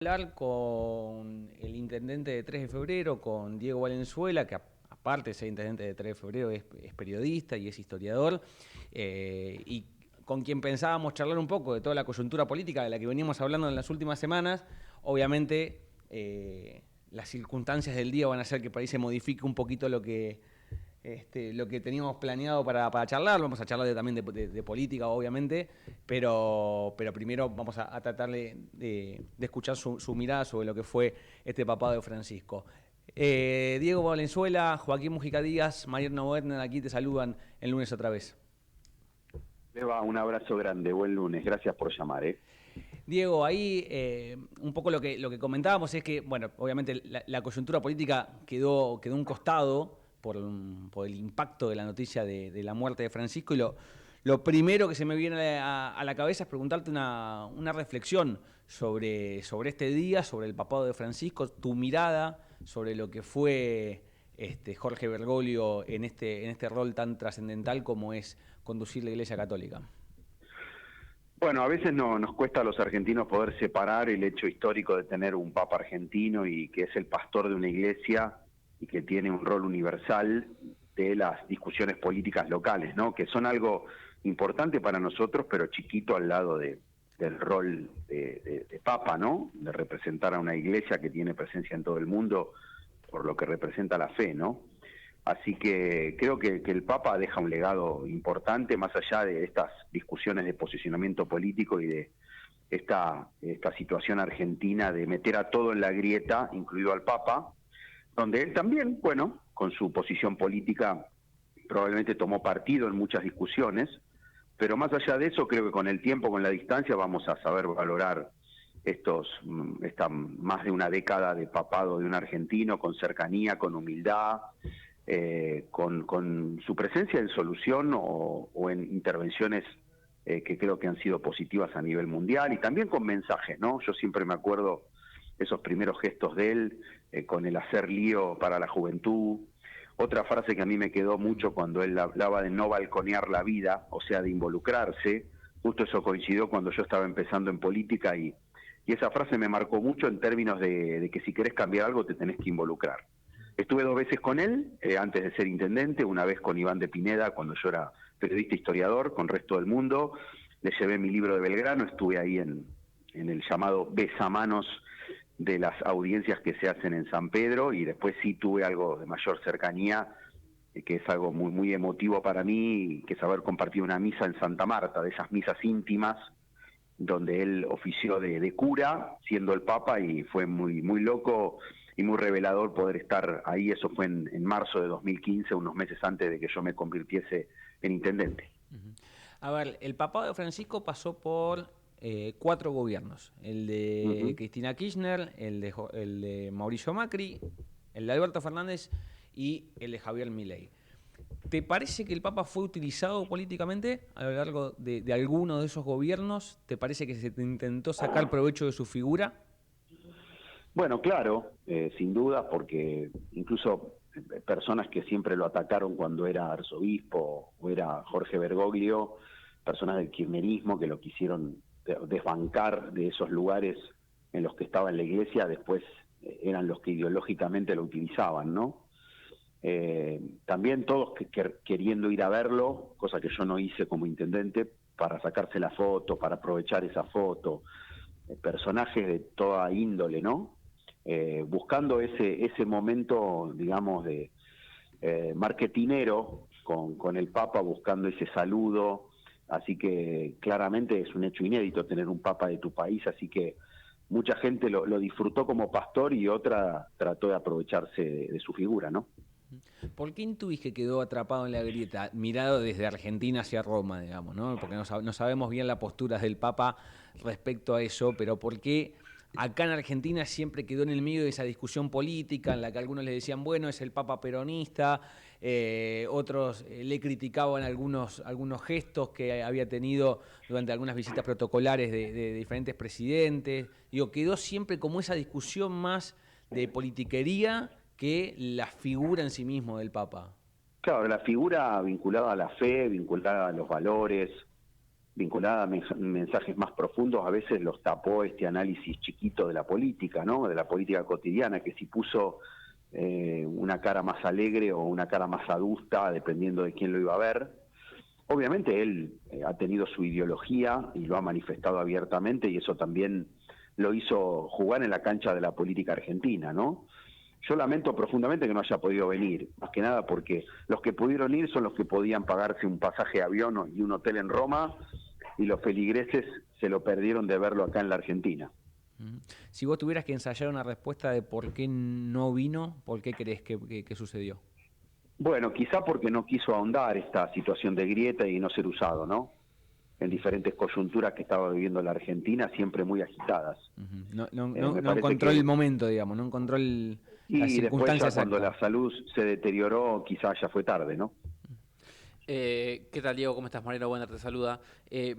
hablar con el intendente de 3 de febrero, con Diego Valenzuela, que aparte de ser intendente de 3 de febrero es periodista y es historiador, y con quien pensábamos charlar un poco de toda la coyuntura política de la que venimos hablando en las últimas semanas. Obviamente las circunstancias del día van a hacer que por ahí se modifique un poquito lo que teníamos planeado para charlar. Vamos a charlar también de política, obviamente, pero primero vamos a tratar de escuchar su mirada sobre lo que fue este papado de Francisco. Diego Valenzuela, Joaquín Mujica Díaz, Mariano Werner, aquí te saludan el lunes otra vez. Eva, un abrazo grande, buen lunes, gracias por llamar. Diego, ahí un poco lo que comentábamos es que, bueno, obviamente la coyuntura política quedó un costado por el impacto de la noticia de la muerte de Francisco, y lo primero que se me viene a la cabeza es preguntarte una reflexión sobre este día, sobre el papado de Francisco, tu mirada sobre lo que fue Jorge Bergoglio en este rol tan trascendental como es conducir la Iglesia Católica. Bueno, a veces nos cuesta a los argentinos poder separar el hecho histórico de tener un papa argentino y que es el pastor de una iglesia y que tiene un rol universal de las discusiones políticas locales, ¿no? Que son algo importante para nosotros, pero chiquito al lado del rol de papa, ¿no? De representar a una iglesia que tiene presencia en todo el mundo por lo que representa la fe, ¿no? Así que creo que el Papa deja un legado importante, más allá de estas discusiones de posicionamiento político y de esta situación argentina de meter a todo en la grieta, incluido al Papa, donde él también, bueno, con su posición política probablemente tomó partido en muchas discusiones, pero más allá de eso, creo que con el tiempo, con la distancia, vamos a saber valorar esta más de una década de papado de un argentino, con cercanía, con humildad, con su presencia en solución o en intervenciones que creo que han sido positivas a nivel mundial, y también con mensajes, ¿no? Yo siempre me acuerdo esos primeros gestos de él, con el hacer lío para la juventud. Otra frase que a mí me quedó mucho cuando él hablaba de no balconear la vida, o sea, de involucrarse. Justo eso coincidió cuando yo estaba empezando en política, y esa frase me marcó mucho en términos de que si querés cambiar algo te tenés que involucrar. Estuve 2 veces con él, antes de ser intendente, una vez con Iván de Pineda, cuando yo era periodista historiador, con Resto del Mundo. Le llevé mi libro de Belgrano, estuve ahí en el llamado besamanos de las audiencias que se hacen en San Pedro, y después sí tuve algo de mayor cercanía, que es algo muy, muy emotivo para mí, que es haber compartido una misa en Santa Marta, de esas misas íntimas, donde él ofició de cura, siendo el Papa, y fue muy, muy loco y muy revelador poder estar ahí. Eso fue en marzo de 2015, unos meses antes de que yo me convirtiese en intendente. A ver, el papado de Francisco pasó por 4 gobiernos: el de Cristina Kirchner, el de Mauricio Macri, el de Alberto Fernández y el de Javier Milei. ¿Te parece que el Papa fue utilizado políticamente a lo largo de alguno de esos gobiernos? ¿Te parece que se intentó sacar provecho de su figura? Bueno, claro, sin duda, porque incluso personas que siempre lo atacaron cuando era arzobispo o era Jorge Bergoglio, personas del kirchnerismo que lo quisieron desbancar de esos lugares en los que estaba en la iglesia, después eran los que ideológicamente lo utilizaban, ¿no? También todos queriendo ir a verlo, cosa que yo no hice como intendente, para sacarse la foto, para aprovechar esa foto, personajes de toda índole, ¿no? Buscando ese momento, digamos, de marketinero con el Papa, buscando ese saludo. Así que claramente es un hecho inédito tener un Papa de tu país, así que mucha gente lo disfrutó como pastor y otra trató de aprovecharse de su figura, ¿no? ¿Por qué intuís que quedó atrapado en la grieta, mirado desde Argentina hacia Roma, digamos, ¿no? Porque no sabemos bien la postura del Papa respecto a eso, pero ¿por qué acá en Argentina siempre quedó en el medio de esa discusión política en la que algunos le decían, bueno, es el Papa peronista, otros le criticaban algunos gestos que había tenido durante algunas visitas protocolares de diferentes presidentes? Digo, quedó siempre como esa discusión más de politiquería que la figura en sí mismo del Papa. Claro, la figura vinculada a la fe, vinculada a los valores, vinculada a mensajes más profundos, a veces los tapó este análisis chiquito de la política, ¿no? De la política cotidiana, que si puso una cara más alegre o una cara más adusta, dependiendo de quién lo iba a ver. Obviamente él ha tenido su ideología y lo ha manifestado abiertamente, y eso también lo hizo jugar en la cancha de la política argentina, ¿no? Yo lamento profundamente que no haya podido venir, más que nada porque los que pudieron ir son los que podían pagarse un pasaje de avión y un hotel en Roma, y los feligreses se lo perdieron de verlo acá en la Argentina. Si vos tuvieras que ensayar una respuesta de por qué no vino, ¿por qué crees que sucedió? Bueno, quizá porque no quiso ahondar esta situación de grieta y no ser usado, ¿no? En diferentes coyunturas que estaba viviendo la Argentina, siempre muy agitadas. No encontró el momento, digamos, no encontró la y después circunstancia ya cuando exacta. la salud se deterioró, quizá ya fue tarde, ¿no? ¿Qué tal, Diego? ¿Cómo estás? Mariano Buender te saluda.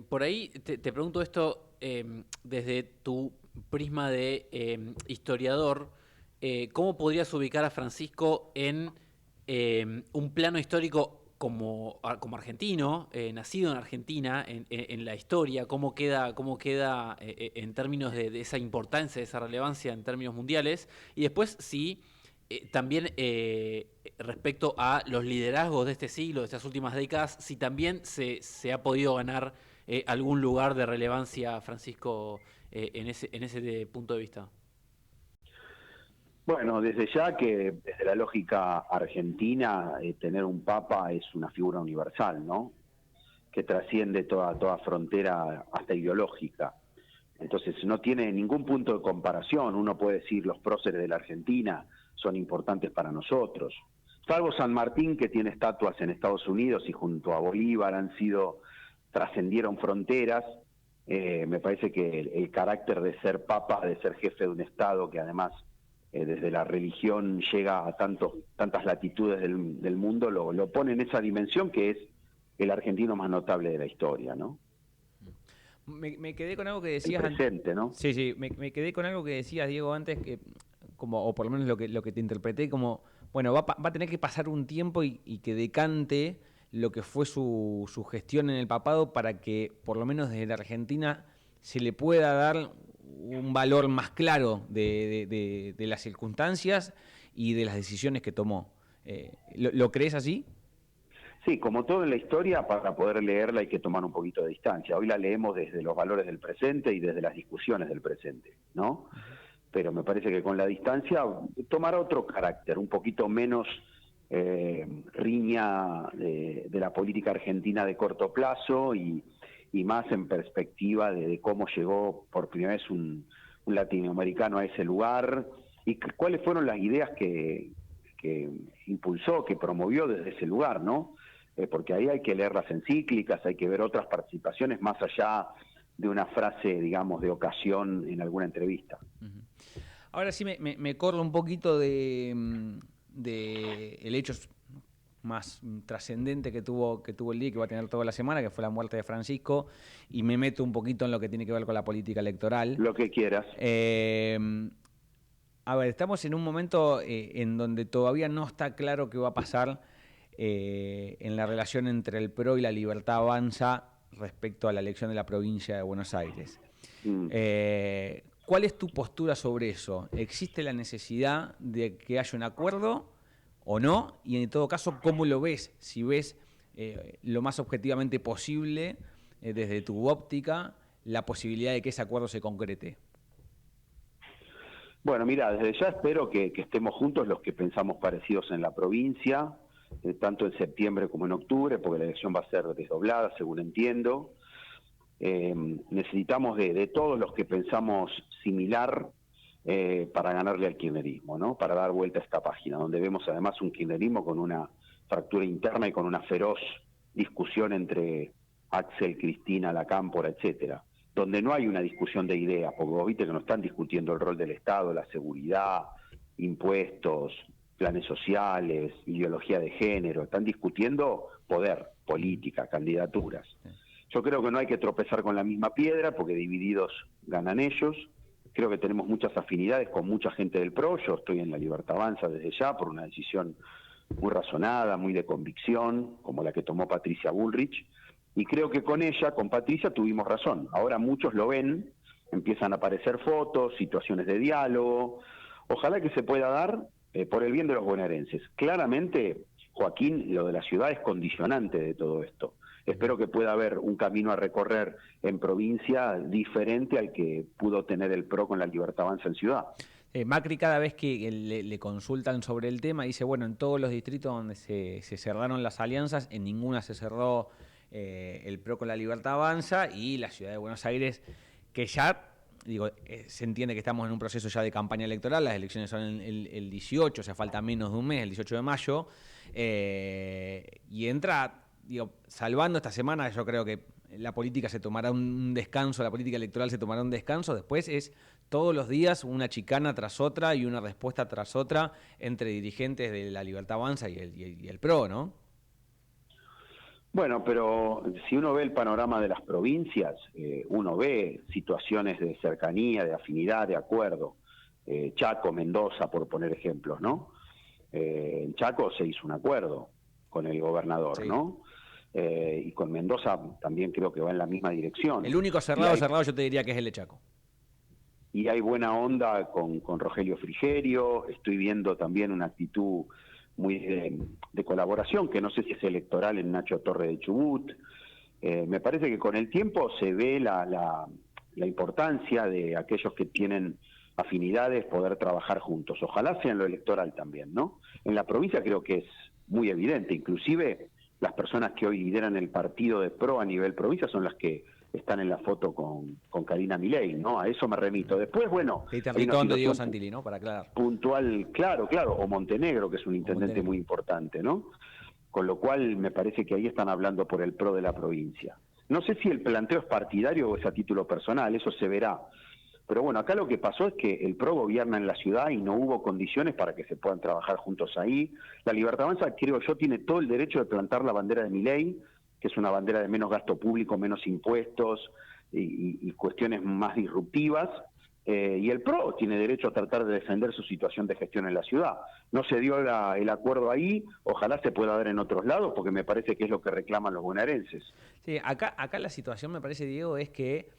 Por ahí te pregunto esto desde tu prisma de historiador. ¿Cómo podrías ubicar a Francisco en un plano histórico como argentino, nacido en Argentina, en la historia? ¿Cómo queda en términos de esa importancia, de esa relevancia en términos mundiales? Y después, sí. También respecto a los liderazgos de este siglo, de estas últimas décadas, si también se ha podido ganar algún lugar de relevancia, Francisco, en ese punto de vista. Bueno, desde ya que desde la lógica argentina, tener un papa es una figura universal, ¿no? Que trasciende toda frontera hasta ideológica. Entonces no tiene ningún punto de comparación. Uno puede decir los próceres de la Argentina son importantes para nosotros. Salvo San Martín, que tiene estatuas en Estados Unidos y junto a Bolívar trascendieron fronteras. Me parece que el carácter de ser papa, de ser jefe de un Estado que además desde la religión llega a tantas latitudes del mundo, lo pone en esa dimensión que es el argentino más notable de la historia, ¿no? Me quedé con algo que decías el presente, ¿no? Sí, me quedé con algo que decías, Diego, antes, que o por lo menos lo que te interpreté como, bueno, va a tener que pasar un tiempo y que decante lo que fue su gestión en el papado para que, por lo menos desde la Argentina, se le pueda dar un valor más claro de las circunstancias y de las decisiones que tomó. ¿Lo crees así? Sí, como todo en la historia, para poder leerla hay que tomar un poquito de distancia. Hoy la leemos desde los valores del presente y desde las discusiones del presente, ¿no? Pero me parece que con la distancia tomará otro carácter, un poquito menos riña de la política argentina de corto plazo y más en perspectiva de cómo llegó por primera vez un latinoamericano a ese lugar y cuáles fueron las ideas que impulsó, que promovió desde ese lugar, ¿no? Porque ahí hay que leer las encíclicas, hay que ver otras participaciones más allá de una frase, digamos, de ocasión en alguna entrevista. Ahora sí me corro un poquito de el hecho más trascendente que tuvo el día, que va a tener toda la semana, que fue la muerte de Francisco, y me meto un poquito en lo que tiene que ver con la política electoral. Lo que quieras. A ver, estamos en un momento en donde todavía no está claro qué va a pasar en la relación entre el PRO y la Libertad Avanza respecto a la elección de la provincia de Buenos Aires. ¿Cuál es tu postura sobre eso? ¿Existe la necesidad de que haya un acuerdo o no? Y en todo caso, ¿cómo lo ves? Si ves lo más objetivamente posible, desde tu óptica, la posibilidad de que ese acuerdo se concrete. Bueno, mira, desde ya espero que estemos juntos los que pensamos parecidos en la provincia, tanto en septiembre como en octubre, porque la elección va a ser desdoblada, según entiendo. Necesitamos de todos los que pensamos similar para ganarle al kirchnerismo, ¿no? Para dar vuelta a esta página, donde vemos además un kirchnerismo con una fractura interna y con una feroz discusión entre Axel, Cristina, La Cámpora, etcétera, donde no hay una discusión de ideas, porque vos viste que no están discutiendo el rol del Estado, la seguridad, impuestos, planes sociales, ideología de género, están discutiendo poder, política, candidaturas. Yo creo que no hay que tropezar con la misma piedra, porque divididos ganan ellos. Creo que tenemos muchas afinidades con mucha gente del PRO. Yo estoy en la Libertad Avanza desde ya por una decisión muy razonada, muy de convicción, como la que tomó Patricia Bullrich, Y creo que con ella, con Patricia, tuvimos razón. Ahora muchos lo ven, empiezan a aparecer fotos, situaciones de diálogo. Ojalá que se pueda dar por el bien de los bonaerenses. Claramente, Joaquín, lo de la ciudad es condicionante de todo esto. Espero que pueda haber un camino a recorrer en provincia diferente al que pudo tener el PRO con la Libertad Avanza en ciudad. Macri cada vez que le consultan sobre el tema dice, bueno, en todos los distritos donde se cerraron las alianzas, en ninguna se cerró el PRO con la Libertad Avanza, y la ciudad de Buenos Aires, que ya, digo, se entiende que estamos en un proceso ya de campaña electoral, las elecciones son el 18, o sea, falta menos de un mes, el 18 de mayo, y entra, digo, salvando esta semana, yo creo que la política se tomará un descanso, la política electoral se tomará un descanso, después es todos los días una chicana tras otra y una respuesta tras otra entre dirigentes de la Libertad Avanza y el PRO, ¿no? Bueno, pero si uno ve el panorama de las provincias, uno ve situaciones de cercanía, de afinidad, de acuerdo. Chaco, Mendoza, por poner ejemplos, ¿no? En Chaco se hizo un acuerdo con el gobernador, sí, ¿no? Y con Mendoza también creo que va en la misma dirección. El único cerrado yo te diría que es el de Chaco. Y hay buena onda con Rogelio Frigerio, estoy viendo también una actitud muy de colaboración, que no sé si es electoral en Nacho Torre de Chubut. Me parece que con el tiempo se ve la importancia de aquellos que tienen afinidades poder trabajar juntos. Ojalá sea en lo electoral también, ¿no? En la provincia creo que es muy evidente, inclusive las personas que hoy lideran el partido de PRO a nivel provincia son las que están en la foto con Karina Milei, ¿no? A eso me remito. Después, bueno... de Diego Santilli, ¿no? Para aclarar. Puntual, claro, o Montenegro, que es un intendente muy importante, ¿no? Con lo cual me parece que ahí están hablando por el PRO de la provincia. No sé si el planteo es partidario o es a título personal, eso se verá. Pero bueno, acá lo que pasó es que el PRO gobierna en la ciudad y no hubo condiciones para que se puedan trabajar juntos ahí. La Libertad Avanza, creo yo, tiene todo el derecho de plantar la bandera de Milei, que es una bandera de menos gasto público, menos impuestos y cuestiones más disruptivas. Y el PRO tiene derecho a tratar de defender su situación de gestión en la ciudad. No se dio el acuerdo ahí, ojalá se pueda dar en otros lados, porque me parece que es lo que reclaman los bonaerenses. Sí, acá la situación, me parece, Diego, es que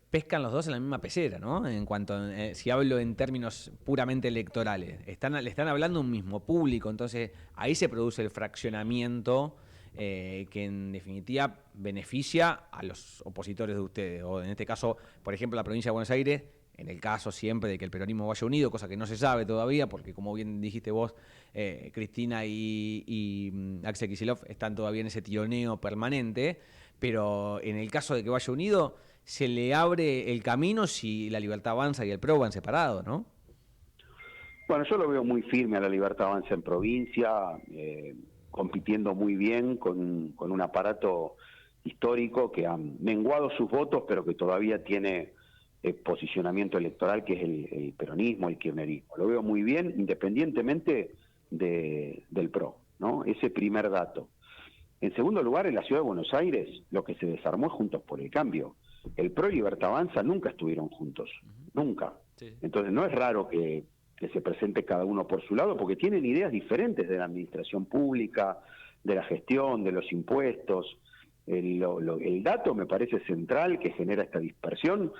pescan los dos en la misma pecera, ¿no? En cuanto, si hablo en términos puramente electorales, le están hablando a un mismo público, entonces ahí se produce el fraccionamiento que en definitiva beneficia a los opositores de ustedes, o en este caso, por ejemplo, la provincia de Buenos Aires, en el caso siempre de que el peronismo vaya unido, cosa que no se sabe todavía, porque como bien dijiste vos, Cristina y Axel Kicillof están todavía en ese tironeo permanente, pero en el caso de que vaya unido, se le abre el camino si la Libertad Avanza y el PRO van separados, ¿no? Bueno, yo lo veo muy firme a la Libertad Avanza en provincia, compitiendo muy bien con un aparato histórico que ha menguado sus votos, pero que todavía tiene posicionamiento electoral, que es el peronismo, el kirchnerismo. Lo veo muy bien, independientemente del PRO, ¿no? Ese primer dato. En segundo lugar, en la ciudad de Buenos Aires, lo que se desarmó es Juntos por el Cambio. El PRO y Libertad Avanza nunca estuvieron juntos, nunca. Sí. Entonces no es raro que se presente cada uno por su lado, porque tienen ideas diferentes de la administración pública, de la gestión, de los impuestos. El dato me parece central que genera esta dispersión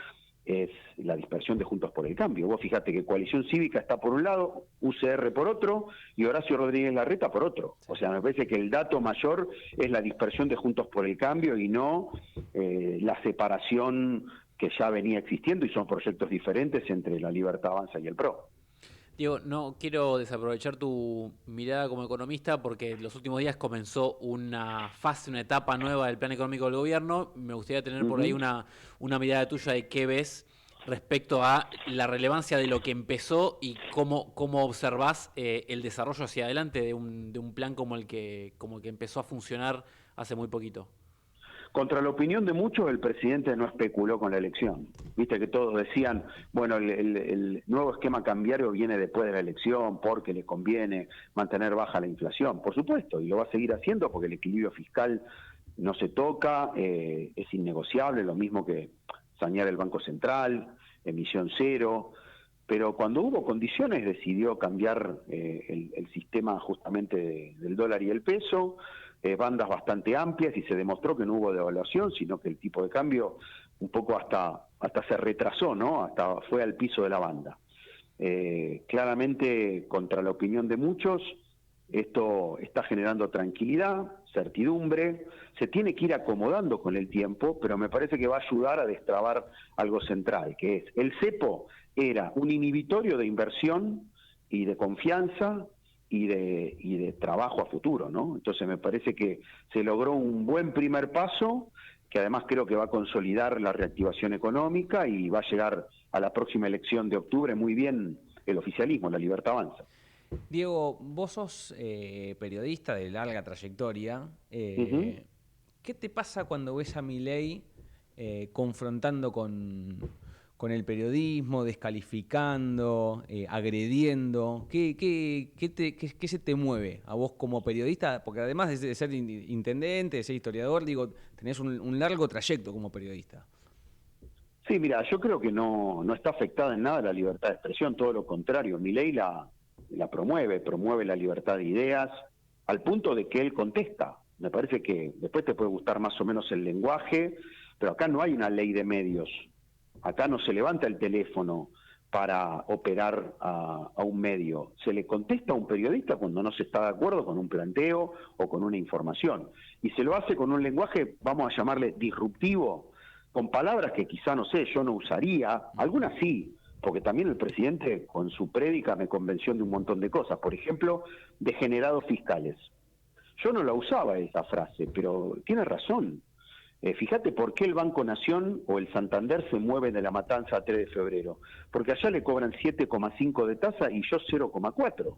es la dispersión de Juntos por el Cambio. Vos fíjate que Coalición Cívica está por un lado, UCR por otro y Horacio Rodríguez Larreta por otro. O sea, me parece que el dato mayor es la dispersión de Juntos por el Cambio y no la separación que ya venía existiendo, y son proyectos diferentes entre la Libertad Avanza y el PRO. Diego, no quiero desaprovechar tu mirada como economista porque en los últimos días comenzó una fase, una etapa nueva del plan económico del gobierno. Me gustaría tener por ahí una mirada tuya de qué ves respecto a la relevancia de lo que empezó y cómo observás el desarrollo hacia adelante de un plan como el que empezó a funcionar hace muy poquito. Contra la opinión de muchos, el presidente no especuló con la elección. Viste que todos decían, bueno, el nuevo esquema cambiario viene después de la elección porque le conviene mantener baja la inflación. Por supuesto, y lo va a seguir haciendo porque el equilibrio fiscal no se toca, es innegociable, lo mismo que sanear el Banco Central, emisión cero. Pero cuando hubo condiciones decidió cambiar el sistema justamente del dólar y el peso. bandas bastante amplias y se demostró que no hubo devaluación, sino que el tipo de cambio un poco hasta se retrasó, ¿no? Hasta fue al piso de la banda. Claramente, contra la opinión de muchos, esto está generando tranquilidad, certidumbre, se tiene que ir acomodando con el tiempo, pero me parece que va a ayudar a destrabar algo central, que es el cepo era un inhibitorio de inversión y de confianza y de trabajo a futuro, ¿no? Entonces me parece que se logró un buen primer paso, que además creo que va a consolidar la reactivación económica y va a llegar a la próxima elección de octubre muy bien el oficialismo, la Libertad Avanza. Diego, vos sos periodista de larga trayectoria. ¿Qué te pasa cuando ves a Milei confrontando con el periodismo, descalificando, agrediendo? ¿Qué se te mueve a vos como periodista? Porque además de ser intendente, de ser historiador, digo, tenés un largo trayecto como periodista. Sí, mira, yo creo que no está afectada en nada la libertad de expresión, todo lo contrario. Milei la promueve la libertad de ideas, al punto de que él contesta. Me parece que después te puede gustar más o menos el lenguaje, pero acá no hay una ley de medios. Acá no se levanta el teléfono para operar a un medio. Se le contesta a un periodista cuando no se está de acuerdo con un planteo o con una información. Y se lo hace con un lenguaje, vamos a llamarle disruptivo, con palabras que quizá, no sé, yo no usaría, algunas sí, porque también el presidente con su prédica me convenció de un montón de cosas. Por ejemplo, degenerados fiscales. Yo no la usaba esa frase, pero tiene razón. Fíjate por qué el Banco Nación o el Santander se mueven de La Matanza a 3 de febrero. Porque allá le cobran 7,5 de tasa y yo 0,4.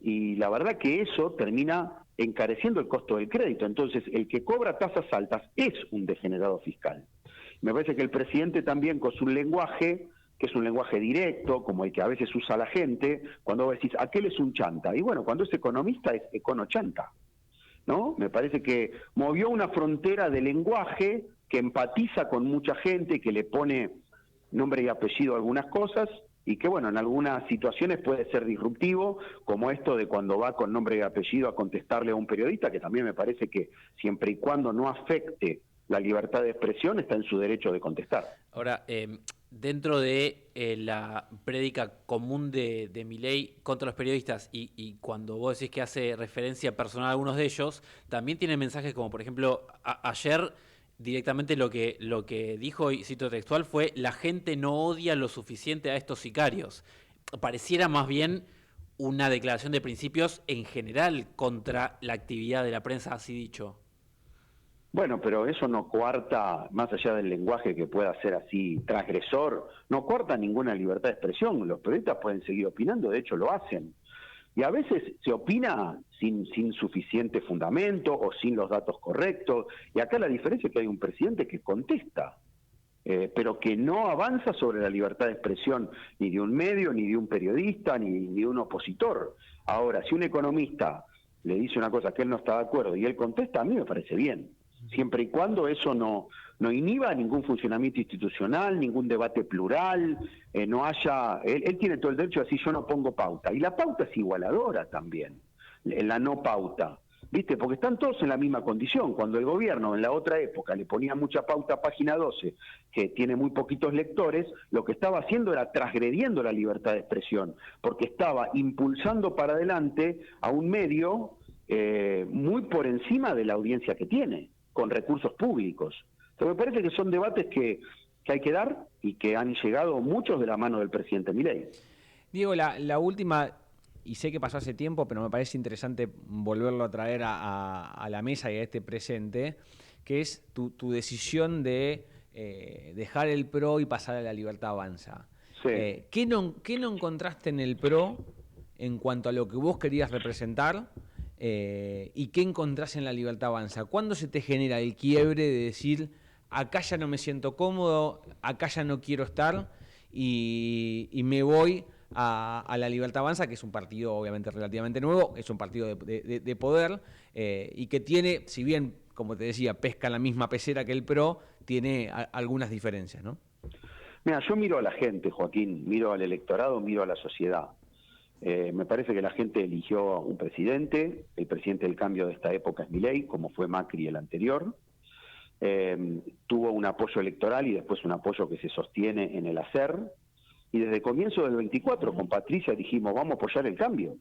Y la verdad que eso termina encareciendo el costo del crédito. Entonces, el que cobra tasas altas es un degenerado fiscal. Me parece que el presidente también con su lenguaje, que es un lenguaje directo, como el que a veces usa la gente, cuando vos decís, aquel es un chanta. Y bueno, cuando es economista es econochanta, ¿no? Me parece que movió una frontera de lenguaje que empatiza con mucha gente, que le pone nombre y apellido a algunas cosas, y que bueno, en algunas situaciones puede ser disruptivo, como esto de cuando va con nombre y apellido a contestarle a un periodista, que también me parece que siempre y cuando no afecte la libertad de expresión, está en su derecho de contestar. Ahora, dentro de la prédica común de Milei contra los periodistas y cuando vos decís que hace referencia personal a algunos de ellos, también tiene mensajes como, por ejemplo, ayer directamente lo que dijo, y cito textual, fue: la gente no odia lo suficiente a estos sicarios. Pareciera más bien una declaración de principios en general contra la actividad de la prensa, así dicho. Bueno, pero eso no coarta, más allá del lenguaje que pueda ser así transgresor, no coarta ninguna libertad de expresión. Los periodistas pueden seguir opinando, de hecho lo hacen. Y a veces se opina sin suficiente fundamento o sin los datos correctos. Y acá la diferencia es que hay un presidente que contesta, pero que no avanza sobre la libertad de expresión ni de un medio, ni de un periodista, ni de un opositor. Ahora, si un economista le dice una cosa que él no está de acuerdo y él contesta, a mí me parece bien. Siempre y cuando eso no inhiba ningún funcionamiento institucional, ningún debate plural, no haya... Él tiene todo el derecho a decir yo no pongo pauta. Y la pauta es igualadora también, la no pauta. ¿Viste? Porque están todos en la misma condición. Cuando el gobierno en la otra época le ponía mucha pauta a Página 12, que tiene muy poquitos lectores, lo que estaba haciendo era transgrediendo la libertad de expresión, porque estaba impulsando para adelante a un medio muy por encima de la audiencia que tiene, con recursos públicos. Entonces me parece que son debates que hay que dar y que han llegado muchos de la mano del presidente Milei. Diego, la última, y sé que pasó hace tiempo, pero me parece interesante volverlo a traer a la mesa y a este presente, que es tu decisión de dejar el PRO y pasar a la Libertad Avanza. Sí. ¿Qué no encontraste en el PRO en cuanto a lo que vos querías representar? ¿Y qué encontrás en la Libertad Avanza? ¿Cuándo se te genera el quiebre de decir, acá ya no me siento cómodo, acá ya no quiero estar y me voy a la Libertad Avanza, que es un partido obviamente relativamente nuevo, es un partido de poder y que tiene, si bien, como te decía, pesca la misma pecera que el PRO, tiene algunas diferencias, ¿no? Mira, yo miro a la gente, Joaquín, miro al electorado, miro a la sociedad. Me parece que la gente eligió un presidente, el presidente del cambio de esta época es Milei, como fue Macri el anterior. Tuvo un apoyo electoral y después un apoyo que se sostiene en el hacer. Y desde el comienzo del 24 con Patricia dijimos, vamos a apoyar el cambio.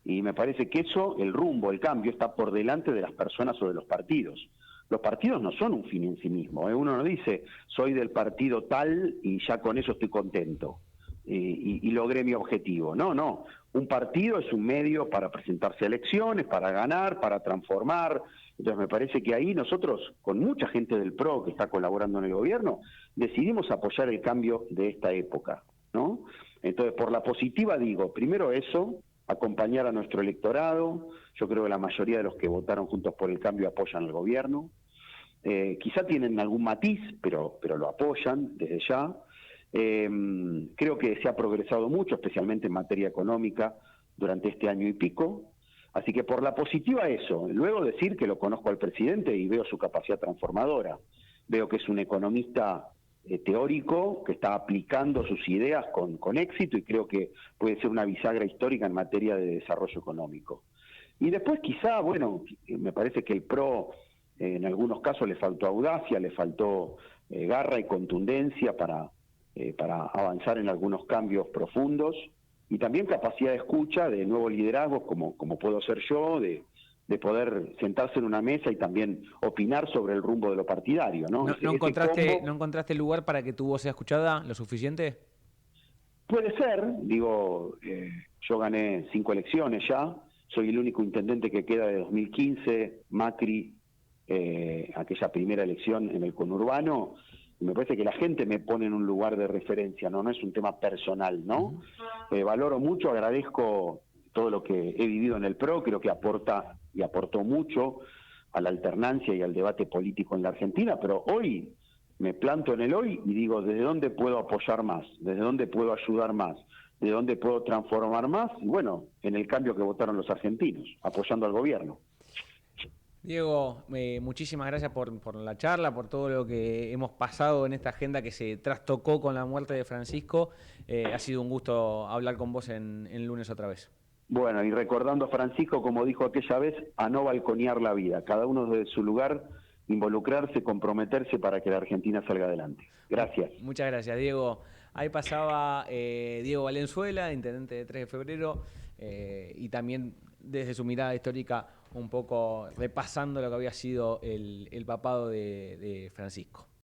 Y me parece que eso, el rumbo, el cambio, está por delante de las personas o de los partidos. Los partidos no son un fin en sí mismo. Uno no dice, soy del partido tal y ya con eso estoy contento y logré mi objetivo. No, no. Un partido es un medio para presentarse a elecciones, para ganar, para transformar. Entonces me parece que ahí nosotros, con mucha gente del PRO que está colaborando en el gobierno, decidimos apoyar el cambio de esta época, ¿no? Entonces, por la positiva digo, primero eso, acompañar a nuestro electorado. Yo creo que la mayoría de los que votaron Juntos por el Cambio apoyan al gobierno. Quizá tienen algún matiz, pero lo apoyan desde ya. Creo que se ha progresado mucho, especialmente en materia económica, durante este año y pico. Así que por la positiva eso. Luego decir que lo conozco al presidente y veo su capacidad transformadora. Veo que es un economista teórico que está aplicando sus ideas con éxito y creo que puede ser una bisagra histórica en materia de desarrollo económico. Y después quizá, bueno, me parece que el PRO en algunos casos le faltó audacia, le faltó garra y contundencia para avanzar en algunos cambios profundos y también capacidad de escucha de nuevos liderazgos como puedo ser yo, de poder sentarse en una mesa y también opinar sobre el rumbo de lo partidario, ¿no? ¿No encontraste lugar para que tu voz sea escuchada lo suficiente? Puede ser, digo, yo gané 5 elecciones ya, soy el único intendente que queda de 2015, Macri, aquella primera elección en el conurbano, y me parece que la gente me pone en un lugar de referencia, no es un tema personal, ¿no? Valoro mucho, agradezco todo lo que he vivido en el PRO, creo que aporta y aportó mucho a la alternancia y al debate político en la Argentina, pero hoy me planto en el hoy y digo, ¿desde dónde puedo apoyar más? ¿Desde dónde puedo ayudar más? ¿De dónde puedo transformar más? Y bueno, en el cambio que votaron los argentinos, apoyando al gobierno. Diego, muchísimas gracias por la charla, por todo lo que hemos pasado en esta agenda que se trastocó con la muerte de Francisco. Ha sido un gusto hablar con vos en Lunes otra vez. Bueno, y recordando a Francisco, como dijo aquella vez, a no balconear la vida, cada uno desde su lugar, involucrarse, comprometerse para que la Argentina salga adelante. Gracias. Muchas gracias, Diego. Ahí pasaba Diego Valenzuela, intendente de 3 de febrero, y también desde su mirada histórica un poco repasando lo que había sido el papado de Francisco.